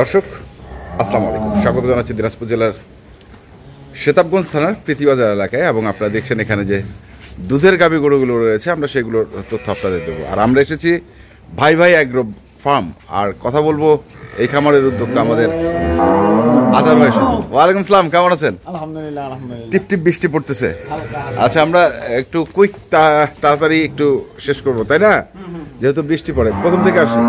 দর্শক আসসালামু আলাইকুম, স্বাগত জানাচ্ছি দিনাজপুর জেলার সেতাবগঞ্জ থানার প্রীতিবাজার এলাকায়। এবং আপনারা দেখছেন এখানে যে দুধের গাভী গরুগুলো রয়েছে, আমরা সেগুলোর তথ্য আপনাদের দেবো। আর আমরা এসেছি ভাই ভাই অ্যাগ্রো ফার্ম, আর কথা বলবো এই খামারের উদ্যোক্তা আমাদের আদার ভাই। ওয়ালাইকুম সালাম, কেমন আছেন? আলহামদুলিল্লাহ আলহামদুলিল্লাহ। টিপ টিপ বৃষ্টি পড়তেছে। আচ্ছা, আমরা একটু কুইক তাড়াতাড়ি একটু শেষ করবো, তাই না? যেহেতু বৃষ্টি পড়ে, প্রথম থেকে আসি।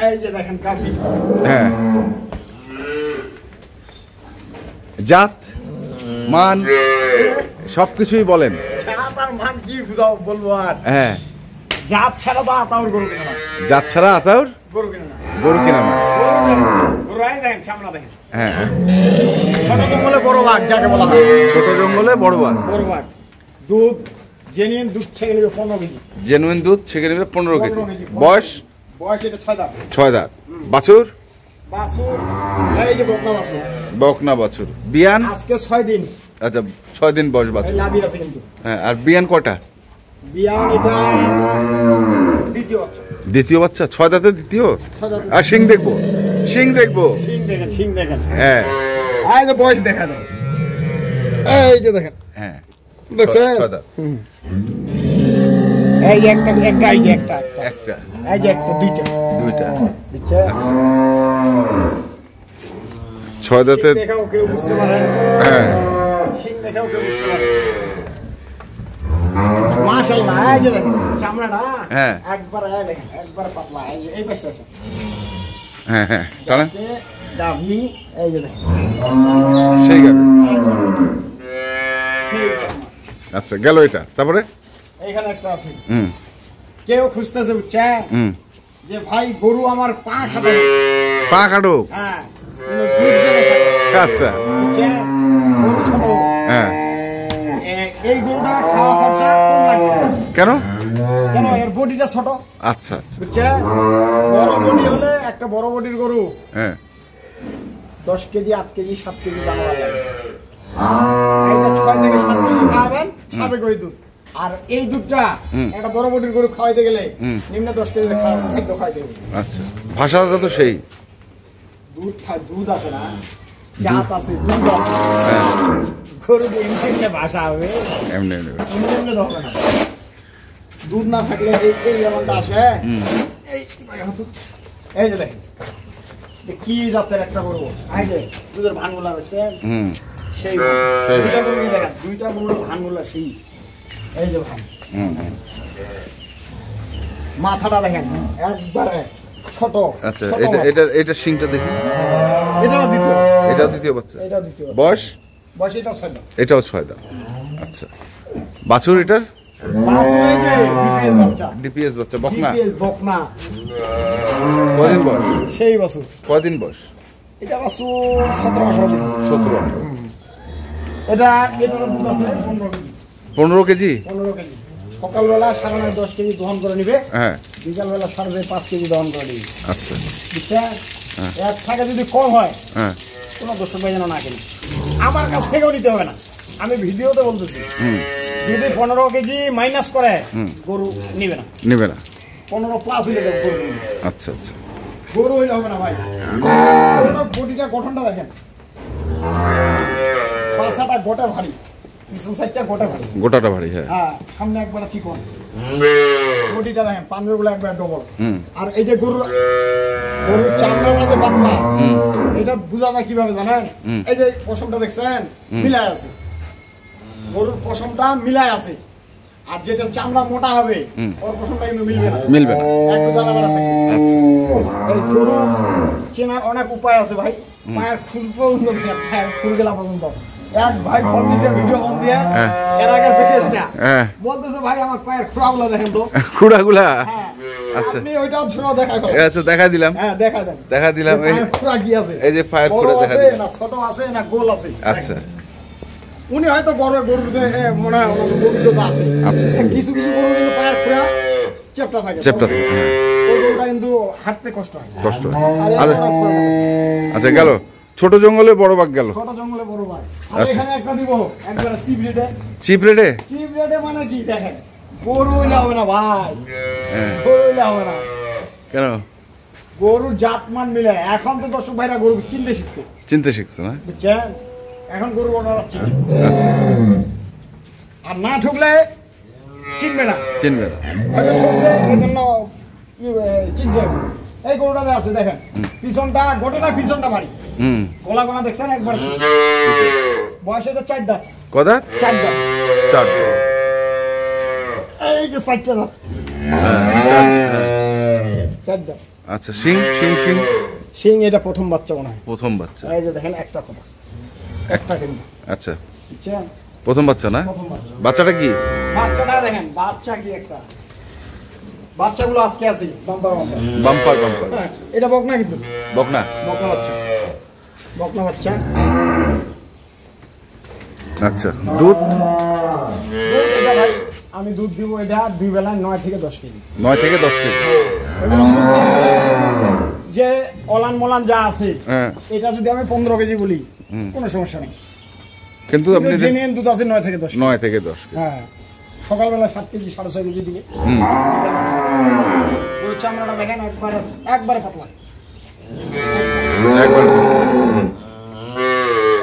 এই যে দেখেন গাভী, হ্যাঁ, জাত মান সবকিছুই বলেন। জাত আর মান কি বুঝাও বলবো আর? হ্যাঁ, জাত ছাড়া তো আতাউর গরু কিনা না, জাত ছাড়া আতাউর গরু কিনা না, গরু কিনা না। গরু আই দেখেন, সামনে দেখেন। হ্যাঁ, ছোট জঙ্গলে বড় বাঘ যাকে বলা হয়। ছোট জঙ্গলে বড় বাঘ। বড় বাঘ দুধ জেনুইন দুধ ছেড়ে নেবে 15 কেজি। জেনুইন দুধ ছেঁকে নেবে 15 কেজি। 15 কেজি। বয়স বয়স এটা 6 দাঁত। 6 দাঁত। বাছুর বাছুর এই যে বকনা বাছুর, বকনা বাছুর। বিয়ান আজকে 6 দিন। আচ্ছা, 6 দিন বয়স এই বাছুর। লাভি আছে কিন্তু। হ্যাঁ, আর বিয়ান কয়টা? বিয়ান এটা দ্বিতীয় বাচ্চা। দ্বিতীয় বাচ্চা, 6 দাঁতের দ্বিতীয়। 6 দাঁত। আর শিং দেখবো, শিং দেখবো। সিং দেখেন, সিং দেখেন। হ্যাঁ এই যে বয়স দেখা দাও, এই যে দেখেন, হ্ঁ, দেখছেন? 6 দাঁত। এই যে একটা এই যে একটা একটা, এই যে একটা দুইটা দুইটা। দেখছেন? আচ্ছা, 6 দাঁতের। সিং দেখাও কেউ বুঝতে পারে, হ্যাঁ, সিং দেখাও কেউ বুঝতে পারে। মাশাআল্লাহ, এই যে দেখেন চামড়াটা, হ্যাঁ। একবার এই দেখেন, একবার পাতলা। এই যে এই পাশে আছে হ্যাঁ, হ্যাঁ, টানা গাভী, এই যে দেখেন সেই গাবে। সেই চামড়া। আচ্ছা, গেল এটা। তারপরে এইখানে একটা আছে। হুম কেউ খুঁজতেছে, বুঝছেন, হুম যে ভাই গরু আমার পা খাবে। পা কাটো। হ্যাঁ, কিন্তু দুধ জেনে খাবে। আচ্ছা, বুঝছেন? গরু ছোট। হ্যাঁ। এই গরুটা খাওয়া খরচা কম লাগবে। কেন? কেন? এর বডিটা ছোট। আচ্ছা আচ্ছা, বুঝছেন? বড় বডি হলে একটা বড় বডির গরু হ্যাঁ। 10 কেজি 8 কেজি 7 কেজি বানাবার লাগে। এইটা 6 থেকে 7 কেজি খাওয়াবেন, সাবেক ওই দুধ। আর এই দুধটা একটা বড় বডির গরু খাওয়াইতে গেলে নিম্ন 10 কেজি খাদ্য খাইতে হবে। আচ্ছা, ভাষাটা তো সেই। দুধ আছে না, জাত আছে, দুধ আছে। হ্যাঁ, গরু এমনি ভাষা হবে, এমনি এমনি। এমনি তো হবে না। দুধ না থাকলে এই যেমনটা আসে। এই যে দেখেন, কি জাতের একটা গরু, এই যে দুধের ভানগুলা হচ্ছে সেই দুইটা গরু দেখেন, দুইটা গরুর ভানগুলা সেই। এই যে ভান, মাথাটা দেখেন একবারে ছোট। আচ্ছা, ছোট এটা মাথা। এটা এটা শিংটা দেখি। এটাও দ্বিতীয়, এটাও দ্বিতীয় বাচ্চা। এটাও দ্বিতীয়। বয়স বয়স এটা 6 দাঁত। এটাও 6 দাঁত। আচ্ছা, বাছুর এটার বাছুর এই যে ডিপিএস বাচ্চা, ডিপিএস বাচ্চা, বকনা। ডিপিএস বকনা, কদিন বয়স? সেই বাছুর। কদিন বয়স? এটা বাছুর 17-18 দিন। 17-18। এটা এটার দুধ আছে 15 কেজি। 15 কেজি। 15 কেজি। সকালবেলা 9.5 10 কেজি দহন করে নিবে, হ্যাঁ, বিকালবেলা 5.5 কেজি দহন করে নিবে। আচ্ছা, বুঝছেন? এক টাকা যদি কম হয়, হ্যাঁ, কোনো দর্শক ভাই যেন না কিনে। আমার কাছ থেকেও নিতে হবে না, আমি ভিডিওতে বলতেছি। যদি 15 কেজি মাইনাস করে গরু নিবে না, নেবে না। 15 প্লাস হইলে গরু নিবে। আচ্ছা আচ্ছা, গরু হইলে হবে না ভাই। বডিটা গঠনটা দেখেন, পাছাটা গোটা ভারী, পিছন সাইডটা গোটা ভারী। গোটাটা ভারী। হ্যাঁ, হ্যাঁ, সামনে একবার চিকন। বডিটা দেখেন, পাঞ্জাগুলো একবার ডবল। আর এই যে গরুর চামড়াটা যে পাতলা, এটা বোঝা যায় কিভাবে জানেন? এই যে পশমটা দেখছেন, মিলায় আছে। গরুর পশমটা মিলায় আছে, আর যেটা চামড়া মোটা হবে ওর পশমটা কিন্তু মিলবে না। মিলবে না। একটু দানা দানা থাকবে। আচ্ছা, এই গরু চেনার অনেক উপায় আছে ভাই। পায়ের খুল পর্যন্ত দেখেন, পায়ের খুল গেলা পর্যন্ত। এক ভাই ফোন দিয়েছে, ভিডিও ফোন দিয়ে, এর আগের প্যাকেজটা বলতেছে, ভাই আমার পায়ের খুঁড়াগুলো দেখেন তো। খুঁড়াগুলা? হ্যাঁ, আচ্ছা, আপনি ওইটাও শোনা দেখা করেন। আচ্ছা, দেখা দিলাম। হ্যাঁ, দেখা দেন, দেখা দিলাম। এই পায়ের খুঁড়া কি আছে, এই যে পায়ের বড় খুঁড়া দেখা আছে দিলাম। না ছোট আছে না গোল আছে। আচ্ছা, উনি হয়তো বড় গরুতে মনে হয় অভিজ্ঞতা আছে। আচ্ছা। কিছু কিছু গরু কিন্তু পায়ের খুঁড়া চেপটা থাকে, চেপটা থাকে। হ্যাঁ, ওই গরুটা কিন্তু হাঁটতে কষ্ট হয়। কষ্ট হয়। আর এর আচ্ছা, অনেক খুঁড়া থাকে। আচ্ছা, গেল ছোট জঙ্গলে বড় বাঘ গেল। ছোট জঙ্গলে বড় ভাই। আর আচ্ছা। এখানে একটা দিব একবার চিপ রেটে। চিপ রেটে? চিপ রেটে মানে কি দেখেন, গরু হইলে হবে না ভাই, হ্যাঁ, গরু হইলে হবে না। কেন? গরুর জাতমান মিলে এখন তো দর্শক ভাইরা গরু চিনতে শিখছে না? বুঝছেন? এখন গরু ওনারা চিনে। আচ্ছা। আর না ঠুকলে চিনবে না। হয়তো ঠকছে এই জন্য চিনছে। এই গরুটাতে আছে দেখেন, পিছনটা গোটাটা পিছনটা ভারী, গলা গোনা দেখছেন একবার। বয়স এটা 4 দাঁত। কদা 4 দাঁত। 4 দাঁত। এই যে 4টা দাঁত। 4 দাঁত। আচ্ছা, শিং এটা প্রথম বাচ্চা মনে হয়। প্রথম বাচ্চা। এই যে দেখেন একটা কথা, একটা কিন্তু। আচ্ছা, বুঝছেন? প্রথম বাচ্চা না? প্রথম বাচ্চা। বাচ্চাটা কি? বাচ্চাটা দেখেন, বাচ্চা কি একটা। বাচ্চাগুলো আজকে আছে বাম্পার। এটা বকনা কিন্তু। বকনা বাচ্চা। আচ্ছা, দুধ এটা ভাই আমি দুধ দিব এটা 2 বেলা 9 থেকে 10 কেজি। 9 থেকে 10 কেজি। যে অলান মলান যা আছে, হ্যাঁ, এটা যদি আমি 15 কেজি বলি কোনো সমস্যা নেই, কিন্তু আপনি জেনুইন দুধ আছে 9 থেকে 10। 9 থেকে 10 কেজি। হ্যাঁ, সকালবেলা 7 কেজি 6.5 কেজি দিকে। ওই চামড়াটা দেখেন একবারে পাতলা।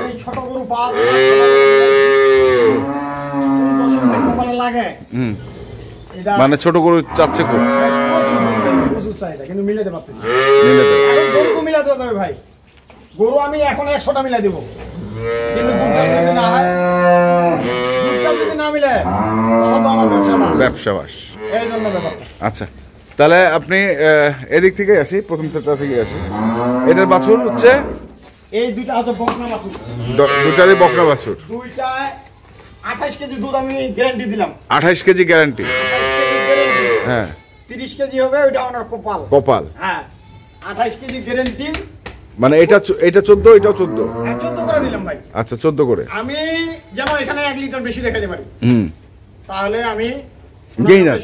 এই ছোট গরু পাল লাগে। মানে ছোট গরু চাচ্ছে খুব, প্রচুর চাহিদা, কিন্তু মিলাতে পারতেছি। গরু মিলাতে যাবে ভাই, গরু আমি এখন 100টা মিলাই দেবো, কিন্তু দুধটা যদি না হয়, দুধটা যদি না মিলে তখন তো আমার ব্যবসা বাস। এই জন্য ব্যাপারটা। আচ্ছা, তাহলে আপনি এদিক থেকে আসি, প্রথম সেটটা থেকে আসি। এটার বাছুর হচ্ছে এই দুইটা হচ্ছে বকনা বাছুর। দুটারই বকনা বাছুর। দুইটায় 28 কেজি দুধ আমি গ্যারান্টি দিলাম। 28 কেজি গ্যারান্টি। হ্যাঁ, 30 কেজি হবে, ওইটা আমার কপাল। হ্যাঁ, 28 কেজি গ্যারান্টি। মানে এটা 14, এটাও 14। 14 করে দিলাম ভাই। আচ্ছা, 14 করে। আমি যেমন এখানে 1 লিটার বেশি দেখাতে পারি, তাহলে আমি গেইনার,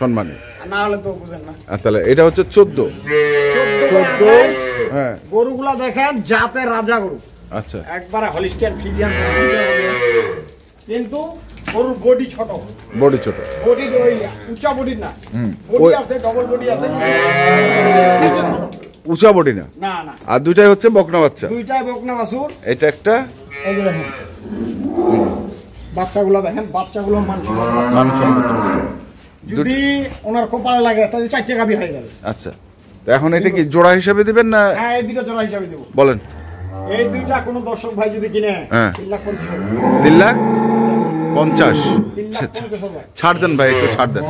সম্মানী। না হলে তো বুঝেন না। তাহলে এটা হচ্ছে 14। হ্যাঁ, গরুগুলা দেখেন জাতের রাজা গরু। আচ্ছা, একবারে হলিস্টিয়ান ফ্রিজিয়ান, কিন্তু গরুর বডি ছোট। বডি ছোট, বডি ওই উঁচা বডি না, বডি আছে, ডবল বডি আছে, উঁচা বডি না। না না। আর দুইটাই হচ্ছে বকনা বাচ্চা। দুইটাই বকনা বাছুর। এটা একটা। এই যে দেখেন বাচ্চাগুলো, দেখেন বাচ্চাগুলো মানসম্মত। যদি ওনার কপালে লাগে তাহলে 4টে গাভী হয়ে গেল। আচ্ছা, তো এখন এটা কি জোড়া হিসাবে দিবেন না? হ্যাঁ, এই দুইটা জোড়া হিসাবে দেব। বলেন। এই দুইটা কোন দর্শক ভাই যদি কিনে 3,50,000। ছাড় দেন ভাই, একটু ছাড় দেন।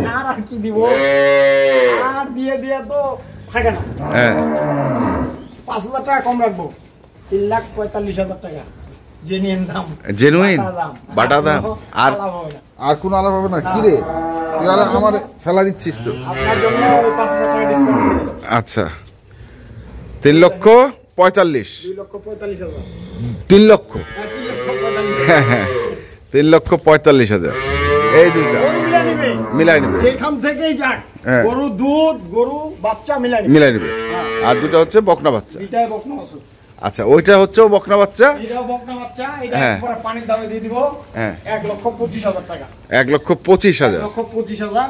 ছাড় আর কি দিব, ছাড় দিয়ে তো থাকে না। হ্যাঁ, 5,000 টাকা কম রাখবো, 3,45,000 টাকা জেনুইন দাম। জেনুইন বাটা দাম। আর কোনো আলাপ হবে না? কি রে, তুই আর আমার ফেলা দিচ্ছিস তো। আপনার জন্য ওই 5,000 টাকা ডিসকাউন্ট দিয়ে দিলাম। আচ্ছা, 3,45,000। 2,45,000। 3 লক্ষ। হ্যাঁ, 3,45,000। এই দুইটা মিলাই নিবে, যেখান থেকেই যাক। গরু দুধ, গরু বাচ্চা মিলাই নিবে। আর দুটো হচ্ছে বকনা বাচ্চা। এটাই বকনা বাছুর। আচ্ছা, ওইটা হচ্ছে বকনা বাচ্চা। এটাও বকনা বাচ্চা। এটা একবার পানির দামে দিয়ে দিব। 1,25,000 টাকা। 1,25,000। 1,25,000।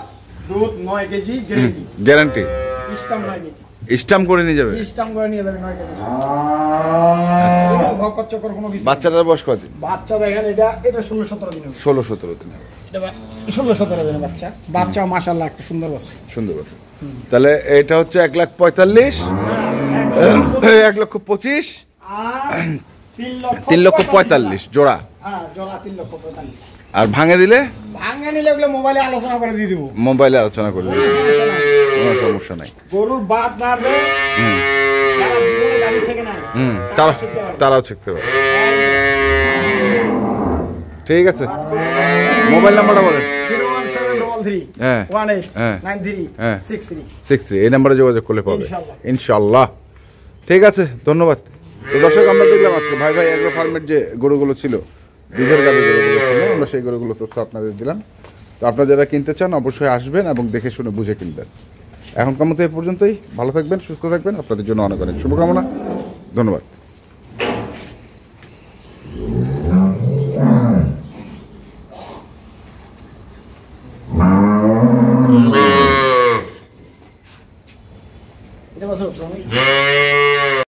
দুধ 9 কেজি গ্যারান্টি। গ্যারান্টি। স্টাম্প নাই নি। স্টাম্প করে নিয়ে যাবে। স্টাম্প করে নিয়ে যাবে 9 কেজি। আচ্ছা, কোনো ভকত চক্কর কোনো কিছু। বাচ্চাটার বয়স কত দিন? বাচ্চা দেখেন এটা 16-17 দিন হবে। 16-17 দিন। এটা 16-17 দিনের বাচ্চা। বাচ্চা মাশাআল্লাহ একটা সুন্দর বাচ্চা। সুন্দর বাচ্চা। তাহলে এটা হচ্ছে 1,45,000, 1,25,000 আর 3,45,000 জোড়া। হ্যাঁ, জোড়া 3,45,000। আর ভাঙে দিলে? ভাঙে নিলে ওগুলো মোবাইলে আলোচনা করে দিয়ে দিব। মোবাইলে আলোচনা করে দিবে, কোনো সমস্যা নাই। গরুর বাদ নাড়বে, যারা জীবনে গাড়ি শেখে না, তারাও শিখতে পারে। ঠিক আছে, মোবাইল নাম্বারটা বলেন। 01733 এই নাম্বারে যোগাযোগ করলে পাবে ইনশাআল্লাহ। ঠিক আছে, ধন্যবাদ। তো দর্শক, আমরা দেখলাম আজকে ভাই এগ্রো ফার্মের যে গরুগুলো ছিল, দুধের গাভী গরুগুলো ছিল, আমরা সেই গরুগুলো তথ্য আপনাদের দিলাম। তো আপনারা যারা কিনতে চান অবশ্যই আসবেন এবং দেখে শুনে বুঝে কিনবেন। এখনকার মতো এ পর্যন্তই। ভালো থাকবেন, সুস্থ থাকবেন। আপনাদের জন্য অনেক অনেক শুভকামনা। ধন্যবাদ। এটা বছর